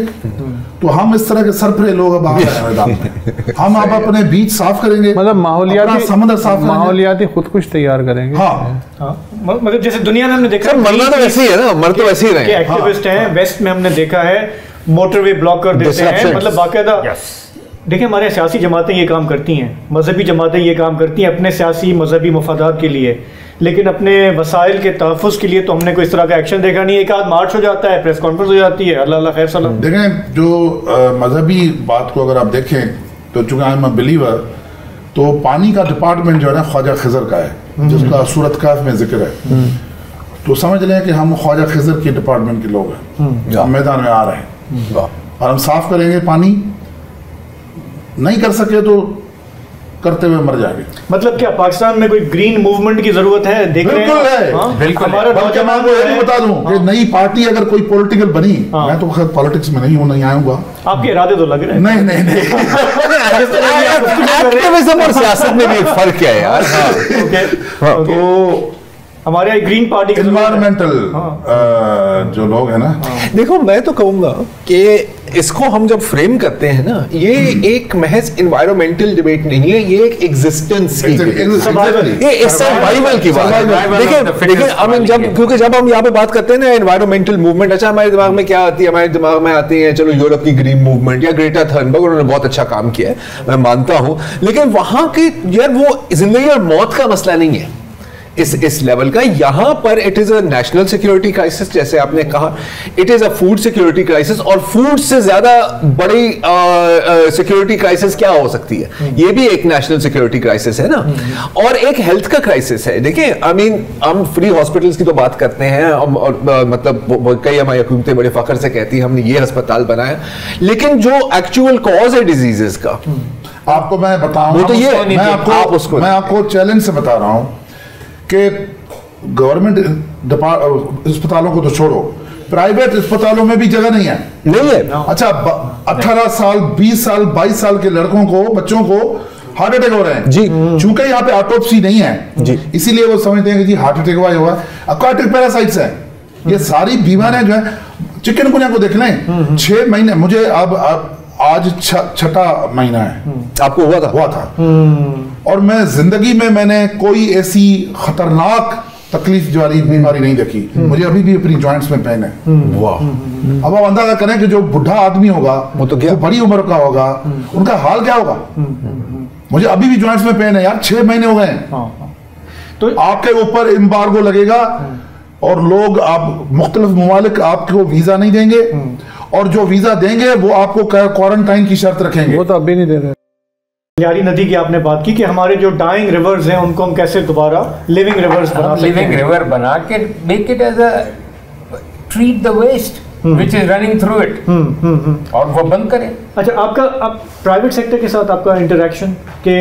तो हम इस तरह के सरफरे लोग अब आ रहे हैं मैदान में। हम अब अपने बीच साफ करेंगे, मतलब माहौलियाती समंदर साफ करेंगे, माहौलियाती खुद कुछ तैयार करेंगे। हाँ, मतलब जैसे दुनिया में हमने देखा मरना तो वैसे ही है ना, मर तो वैसे ही रहे। एक्टिविस्ट हैं वेस्ट में, हमने देखा है मोटरवे ब्लॉक कर देते हैं, मतलब बाकायदा। देखिए हमारे सियासी जमातें ये काम करती हैं, मजहबी जमातें ये काम करती हैं अपने सियासी मजहबी मफादात के लिए, लेकिन अपने वसाइल के तहफ़्फ़ुज़ के लिए तो हमने कोई इस तरह का एक्शन देखा नहीं। एक आध मार्च हो जाता है, प्रेस कॉन्फ्रेंस हो जाती है, अल्लाह खैर सलाम। देखें जो मजहबी बात को अगर आप देखें तो चूँकि आई एम अ बिलीवर, तो पानी का डिपार्टमेंट जो है ना ख्वाजा खिज़र का है, जिसका सूरत काफ में जिक्र है। तो समझ लें कि हम ख्वाजा खिज़र के डिपार्टमेंट के लोग हैं, मैदान में आ रहे हैं और हम साफ करेंगे। पानी नहीं कर सके तो करते हुए मर जाएंगे। मतलब क्या पाकिस्तान में कोई ग्रीन मूवमेंट की जरूरत है? देख रहे हैं हमारा नौजवान को ये बता दूं कि नई पार्टी अगर कोई पॉलिटिकल बनी, मैं तो खैर पॉलिटिक्स में नहीं आऊंगा। आपके इरादे तो लग रहे हैं। नहीं एक्टिविज्म और सियासत में भी एक फर्क है यार। तो हमारे यहाँ ग्रीन पार्टी एनवायरमेंटल जो लोग हैं ना, देखो मैं तो कहूंगा कि इसको हम जब फ्रेम करते हैं ना, ये एक महज एनवायरमेंटल डिबेट नहीं है, ये एक एग्जिस्टेंस की, ये सर्वाइवल की बात है। देखिए हम क्योंकि जब हम यहाँ पे बात करते हैं ना एनवायरमेंटल मूवमेंट, अच्छा हमारे दिमाग में क्या आती है? हमारे दिमाग में आती है चलो यूरोप की ग्रीन मूवमेंट या ग्रेटा थर्नबर्ग, उन्होंने बहुत अच्छा काम किया है, मैं मानता हूँ, लेकिन वहां के यार वो जिंदगी और मौत का मसला नहीं है इस लेवल का। यहां पर it is a national security crisis, जैसे आपने कहा, it is a food security crisis, और फूड से ज्यादा बड़ी सिक्योरिटी क्राइसिस क्या हो सकती है? ये भी एक नेशनल सिक्योरिटी क्राइसिस है ना, और एक हेल्थ का क्राइसिस है। देखिए आई मीन हम फ्री हॉस्पिटल्स की तो बात करते हैं, और मतलब कई हमारी हुकूमतें बड़े फख्र से कहती हैं हमने ये अस्पताल बनाया, लेकिन जो एक्चुअल कॉज है डिजीजेस का आपको मैं बताऊं, तो ये मैं आपको चैलेंज से बता रहा हूं कि गवर्नमेंट अस्पतालों को तो छोड़ो, प्राइवेट अस्पतालों में भी जगह नहीं है। अच्छा 18 साल 20 साल 22 साल के लड़कों को, बच्चों को हार्ट अटैक हो रहे हैं जी, चूंकि यहाँ पे ऑटोप्सी नहीं है जी, इसीलिए वो समझते हैं कि जी हार्ट अटैक हुआ। एक्वाटिक पैरासाइट्स है, ये सारी बीमारियां जो है, चिकनगुनिया को देख लें, 6 महीने, मुझे अब आज 6ठा महीना है। आपको हुआ था और मैं जिंदगी में मैंने कोई ऐसी खतरनाक तकलीफ वाली बीमारी नहीं देखी। मुझे अभी भी अपनी जॉइंट्स में पेन है। वाह। अब आप अंदाजा करें कि जो बुढ़ा आदमी होगा, वो तो क्या बड़ी उम्र का होगा, उनका हाल क्या होगा। मुझे अभी भी जॉइंट्स में पेन है यार, 6 महीने हो गए। तो आपके ऊपर एम्बार्गो लगेगा और लोग, आप मुख्तलिफ ममालिक आपको वीजा नहीं देंगे, और जो वीजा देंगे वो आपको क्वारंटाइन की शर्त रखेंगे। वो तो अभी नहीं दे रहे। लियारी नदी की आपने बात की कि हमारे जो डाइंग रिवर्स हैं उनको हम कैसे दोबारा लिविंग रिवर्स बना सकते हैं। लिविंग रिवर बना के make it as a treat the waste which is running through it और वो बंद करें। अच्छा, आपका प्राइवेट सेक्टर के साथ आपका इंटरेक्शन के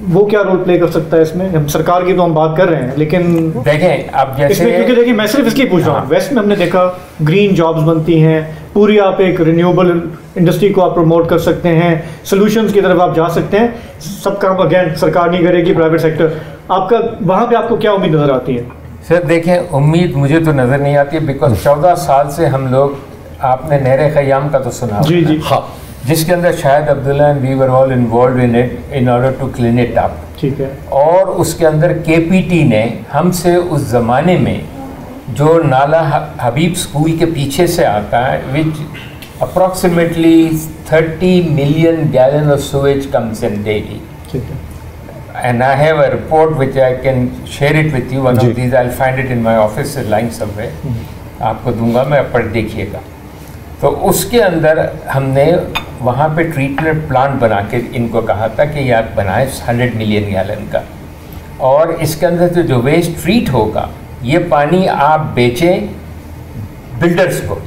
वो क्या रोल प्ले कर सकता है इसमें? हम सरकार की तो हम बात कर रहे हैं, लेकिन देखें आप जैसे क्योंकि देखिए मैं सिर्फ इसलिए पूछ रहा हूँ, वेस्ट में हमने देखा ग्रीन जॉब्स बनती हैं, पूरी आप एक रिन्यूएबल इंडस्ट्री को आप प्रमोट कर सकते हैं, सोल्यूशंस की तरफ आप जा सकते हैं। सब काम अगेन सरकार नहीं करेगी, प्राइवेट सेक्टर। आपका वहाँ पे आपको क्या उम्मीद नज़र आती है? सर देखें, उम्मीद मुझे तो नज़र नहीं आती है, बिकॉज 14 साल से हम लोग, आपने नहर ख़याम का तो सुना जी जी, हाँ, जिसके अंदर Shahid Abdullah and we were all involve in it in order to clean it up. ठीक है। और उसके अंदर KPT ने हमसे उस ज़माने में जो नाला हबीब स्कूल के पीछे से आता है, which approximately 30 million gallon of sewage comes in daily, ठीक है। and I have a report which I can share it with you. One of these I'll find it in my office lying somewhere. आपको दूंगा मैं, पढ़ देखिएगा। तो उसके अंदर हमने वहाँ पे ट्रीटमेंट प्लांट बना के इनको कहा था कि ये आप बनाए 100 मिलियन गैलन का, और इसके अंदर जो वेस्ट ट्रीट होगा ये पानी आप बेचें बिल्डर्स को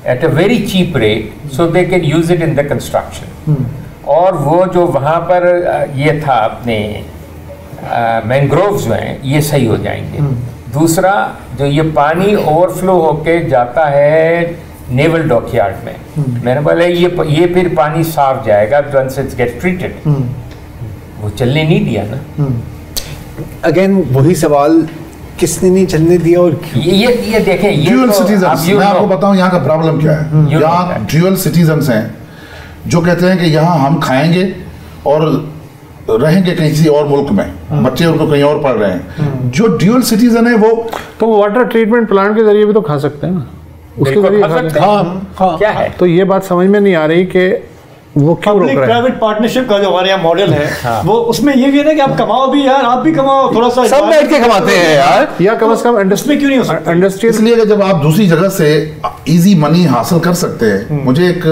at a very cheap rate so they can use it in the construction. और वो जो वहाँ पर ये था अपने मैंग्रोव्स जो हैं ये सही हो जाएंगे। दूसरा, जो ये पानी ओवरफ्लो होके जाता है नेवल डॉकयार्ड में, मैंने बोला ये फिर पानी साफ जाएगा वंस इट्स गेट ट्रीटेड। वो चलने नहीं दिया ना। अगेन वही सवाल, किसने नहीं चलने दिया और ये देखें, ये ड्यूअल तो सिटीजन्स, मैं आपको बताऊं यहाँ का प्रॉब्लम क्या है। यहाँ ड्यूअल सिटीजन्स हैं जो कहते हैं कि यहाँ हम खाएंगे और रहेंगे किसी और मुल्क में, बच्चे उनको कहीं और पढ़ रहे हैं। जो ड्यूअल सिटीजन है वो तो वाटर ट्रीटमेंट प्लांट के जरिए भी तो खा सकते हैं ना, उसके जरिए खा सकते हैं। हाँ, क्या है? तो ये बात समझ में नहीं आ रही कि वो क्यों रोक पब्लिक रहे हैं। प्राइवेट पार्टनरशिप का जो हमारे यहाँ मॉडल है वो उसमें ये भी है ना कि आप कमाओ भी यार, आप भी कमाओ थोड़ा सा, सब बैठ के कमाते हैं यार, या कम से कम उसमें क्यों नहीं हो सकता? इंडस्ट्रियल इसलिए कि जब आप दूसरी जगह से इजी मनी हासिल कर सकते हैं। मुझे एक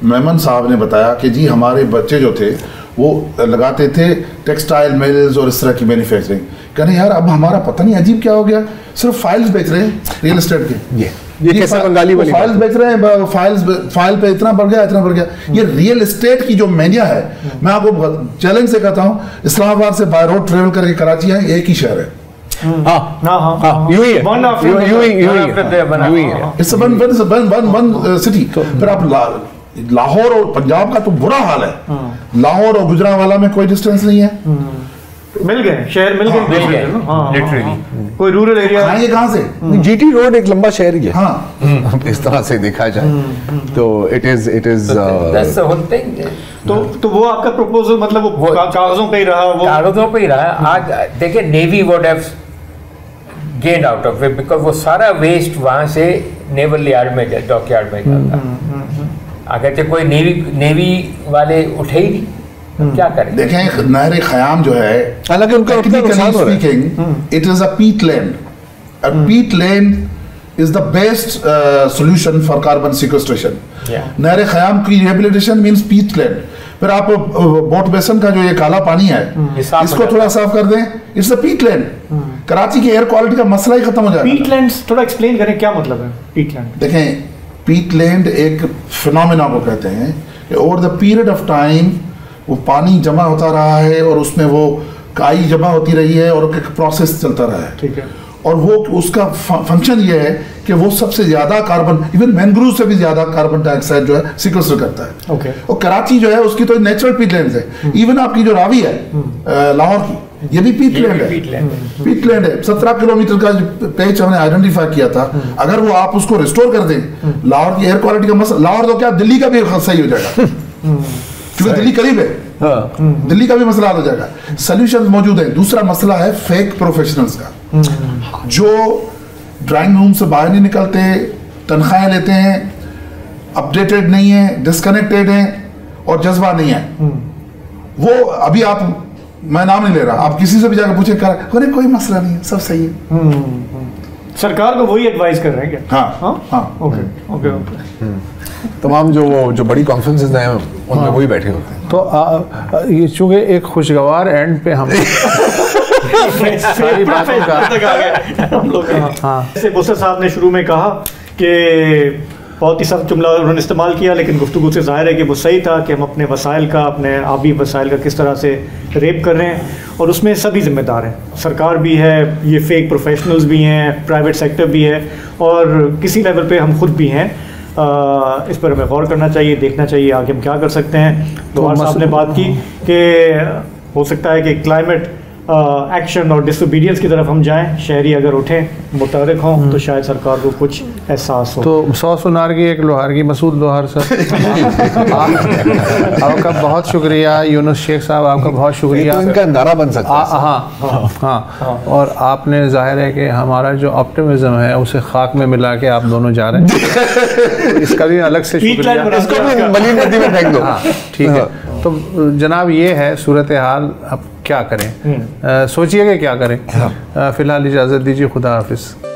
मेमन साहब ने बताया कि जी हमारे बच्चे जो थे वो लगाते थे टेक्सटाइल मिल्स और इस तरह की मैन्युफैक्चरिंग, कहने यार अब हमारा पता नहीं अजीब क्या हो गया, सिर्फ फाइल्स बेच रहे हैं रियल एस्टेट के। ये कैसे बंगाली वाली फाइल्स बेच रहे हैं, फाइल पे इतना बढ़ गया, इतना बढ़ गया। ये रियल एस्टेट की जो मेनिया है, मैं आपको चैलेंज से कहता हूँ, इस्लामाबाद से बाय रोड ट्रेवल करके कराची है, एक ही शहर है। यूं ही है, इट्स वन सिटी। फिर आप लाहौर और पंजाब का तो बुरा हाल है, लाहौर और गुजरांवाला में कोई डिस्टेंस नहीं है। मिल गए, शहर मिल गए लिटरली, कोई रूरल एरिया खाएंगे कहाँ से? GT रोड एक लंबा शहर ही है। हाँ, इस तरह से देखा जाए तो it is That's the whole thing. तो वो आपका प्रपोजल मतलब वो कागजों पे ही रहा, वो कागजों पे ही रहा। आज देखिए navy would have gained out of it because वो सारा वेस्ट वहाँ से नेवल यार्ड में, डॉकयार्ड में जाता। अगर कोई नेवी वाले उठे ही नहीं, क्या करें? देखें नहर ख़याम जो है, हालांकि उनका स्पीकिंग इट इज अ पीट लैंड। अ पीट land is the best solution for carbon sequestration. नहर ख़याम की रिहेबिलिटेशन मींस पीट लैंड। फिर आप बोट बेसन का जो ये काला पानी है इसको थोड़ा साफ कर दें, इट्स अ पीट लैंड। कराची की एयर क्वालिटी का मसला ही खत्म हो जाएगा। पीट लैंड थोड़ा एक्सप्लेन करें क्या मतलब है पीट लैंड? देखें, पीट लैंड एक फिनोमेना को कहते हैं कि over the period of time वो पानी जमा होता रहा है और उसमें वो काई जमा होती रही है और एक प्रोसेस चलता रहा है। ठीक है। और वो उसका फंक्शन ये है कि वो सबसे ज्यादा कार्बन, इवन मैंग्रोव से भी ज्यादा कार्बन डाइऑक्साइड जो है सिक्वेस्टर करता है। ओके। और कराची जो है उसकी तो नेचुरल पीट लैंड है। इवन आपकी जो रावी है लाहौर की, ये भी पीट लैंड है। पीट लैंड है। 17 किलोमीटर का जो पेच हमने आइडेंटिफाई किया था, अगर वो आप उसको रिस्टोर कर दें, लाहौर की एयर क्वालिटी का मसला, लाहौर तो क्या दिल्ली का भी सही हो जाएगा क्योंकि दिल्ली करीब है। दिल्ली का भी मसला हो जाएगा। सॉल्यूशन मौजूद है। दूसरा मसला है फेक प्रोफेशनल्स का, जो ड्राइंग रूम से बाहर नहीं निकलते, तनख्वाहें लेते हैं, अपडेटेड नहीं है, डिस्कनेक्टेड हैं और जज्बा नहीं है। वो अभी आप, मैं नाम नहीं ले रहा, आप किसी से भी जाकर पूछे, अरे कोई मसला नहीं है, सब सही है। सरकार को वही एडवाइस कर रहे हैं क्या? हाँ। Okay okay okay. तमाम जो बड़ी कॉन्फ्रेंसेस हैं उनमें वही बैठे होते हैं। तो ये चूंकि एक खुशगवार एंड पे हम सारी बातों का हम लोग जैसे बुस्टर साहब ने शुरू में कहा कि बहुत ही सख्त जुमला उन्होंने इस्तेमाल किया, लेकिन गुफ्तगू से जाहिर है कि वो सही था कि हम अपने वसाइल का, अपने आबी वसाइल का किस तरह से रेप कर रहे हैं, और उसमें सभी जिम्मेदार हैं। सरकार भी है, ये फेक प्रोफेशनल्स भी हैं, प्राइवेट सेक्टर भी है, और किसी लेवल पे हम खुद भी हैं। इस पर हमें गौर करना चाहिए, देखना चाहिए आगे हम क्या कर सकते हैं। गवार साहब ने बात की कि हो सकता है कि क्लाइमेट एक्शन और डिसोबीडियंस की तरफ हम जाएं, शहरी अगर उठें, मुतहरिक हों, तो शायद सरकार को कुछ एहसास हो। तो 100 सुनार की एक लोहार की, मसूद लोहार सर आपका बहुत शुक्रिया, यूनुस शेख साहब आपका बहुत शुक्रिया। तो इनका नारा बन सकता है। हाँ, और आपने जाहिर है कि हमारा जो ऑप्टिमिज्म है उसे खाक में मिला के आप दोनों जा रहे हैं, इसका भी अलग से शुक्रिया। इसको भी मलिन नदी में फेंक दो। हाँ ठीक है। तो जनाब ये है सूरत हाल, अब क्या करें, सोचिए कि क्या करें। फ़िलहाल इजाज़त दीजिए, खुदा हाफिज़।